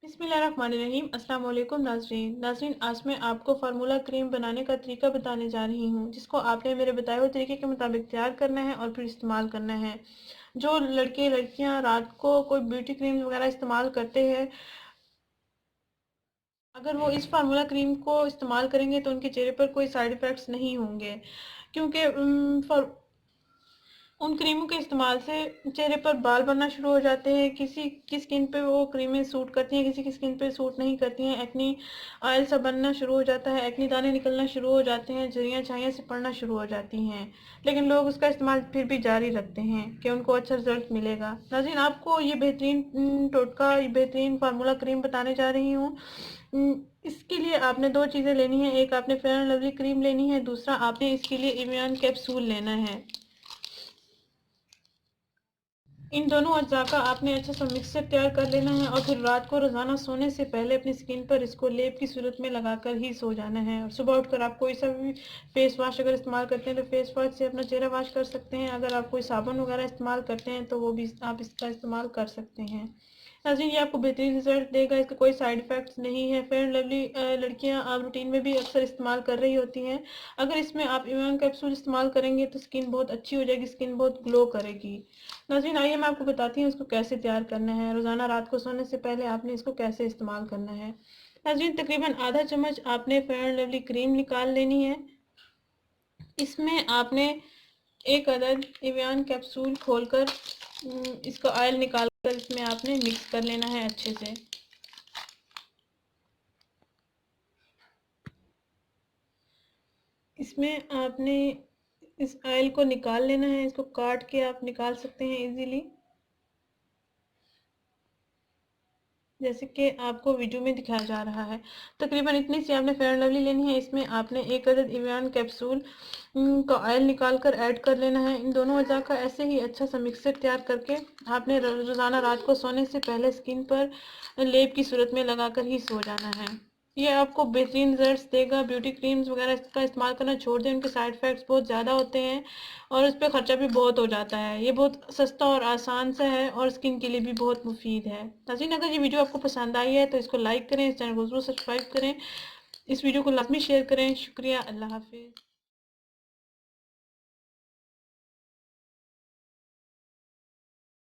बिस्मिल्लाहिर्रहमानिर्रहीम। अस्सलाम वालेकुम नाज़रीन, आज मैं आपको फार्मूला क्रीम बनाने का तरीका बताने जा रही हूँ, जिसको आपने मेरे बताए हुए तरीके के मुताबिक तैयार करना है और फिर इस्तेमाल करना है। जो लड़के लड़कियाँ रात को कोई ब्यूटी क्रीम वगैरह इस्तेमाल करते हैं, अगर वो इस फार्मूला क्रीम को इस्तेमाल करेंगे तो उनके चेहरे पर कोई साइड इफ़ेक्ट्स नहीं होंगे, क्योंकि उन क्रीमों के इस्तेमाल से चेहरे पर बाल बनना शुरू हो जाते हैं। किसी की स्किन पे वो क्रीमें सूट करती हैं, किसी की स्किन पे सूट नहीं करती हैं। एक्नी ऑयल सा बनना शुरू हो जाता है, एक्नी दाने निकलना शुरू हो जाते हैं, झुर्रियाँ छाइयाँ से पड़ना शुरू हो जाती हैं। लेकिन लोग उसका इस्तेमाल फिर भी जारी रखते हैं कि उनको अच्छा रिजल्ट मिलेगा। नाज़रीन, आपको ये बेहतरीन टोटका, ये बेहतरीन फार्मूला क्रीम बताने जा रही हूँ। इसके लिए आपने दो चीज़ें लेनी है। एक आपने फेयर एंड लवली क्रीम लेनी है, दूसरा आपने इसके लिए इवियन कैप्सूल लेना है। इन दोनों अज्जा का आपने अच्छा सा मिक्सचर तैयार कर लेना है और फिर रात को रोज़ाना सोने से पहले अपनी स्किन पर इसको लेप की सूरत में लगाकर ही सो जाना है। और सुबह उठकर आप कोई सा भी फेस वाश अगर इस्तेमाल करते हैं तो फेस वाश से अपना चेहरा वाश कर सकते हैं। अगर आप कोई साबुन वगैरह इस्तेमाल करते हैं तो वो भी आप इसका इस्तेमाल कर सकते हैं। नाज़रीन, ये आपको बेहतरीन रिजल्ट देगा, इसका कोई साइड इफ़ेक्ट्स नहीं है। फेयर एंड लवली लड़कियाँ आप रूटीन में भी अक्सर इस्तेमाल कर रही होती हैं। अगर इसमें आप इम्यून कैप्सूल इस्तेमाल करेंगे तो स्किन बहुत अच्छी हो जाएगी, स्किन बहुत ग्लो करेगी। नाज़रीन, आइए मैं आपको बताती हूँ इसको कैसे तैयार करना है। रोज़ाना रात को सोने से पहले आपने इसको कैसे इस्तेमाल करना है। नाज़रीन, तकरीबन आधा चम्मच आपने फेयर एंड लवली क्रीम निकाल लेनी है। इसमें आपने एक अदद एवियन कैप्सूल खोलकर इसका ऑयल निकालकर इसमें आपने मिक्स कर लेना है अच्छे से। इसमें आपने इस ऑयल को निकाल लेना है। इसको काट के आप निकाल सकते हैं इजीली, जैसे कि आपको वीडियो में दिखाया जा रहा है। तकरीबन इतनी सी आपने फेयर एंड लवली लेनी है। इसमें आपने एक अदद एवियन कैप्सूल का ऑयल निकाल कर ऐड कर लेना है। इन दोनों अज़ा का ऐसे ही अच्छा सा मिक्सर तैयार करके आपने रोज़ाना रात को सोने से पहले स्किन पर लेप की सूरत में लगाकर ही सो जाना है। ये आपको बेहतरीन रिजल्ट्स देगा। ब्यूटी क्रीम्स वगैरह इसका इस्तेमाल करना छोड़ दें, उनके साइड इफ़ेक्ट्स बहुत ज़्यादा होते हैं और उस पर ख़र्चा भी बहुत हो जाता है। ये बहुत सस्ता और आसान सा है और स्किन के लिए भी बहुत मुफीद है। नाज़रीन, अगर ये वीडियो आपको पसंद आई है तो इसको लाइक करें, इस चैनल को ज़रूर सब्सक्राइब करें, इस वीडियो को लाजमी शेयर करें। शुक्रिया, अल्लाह हाफिज़।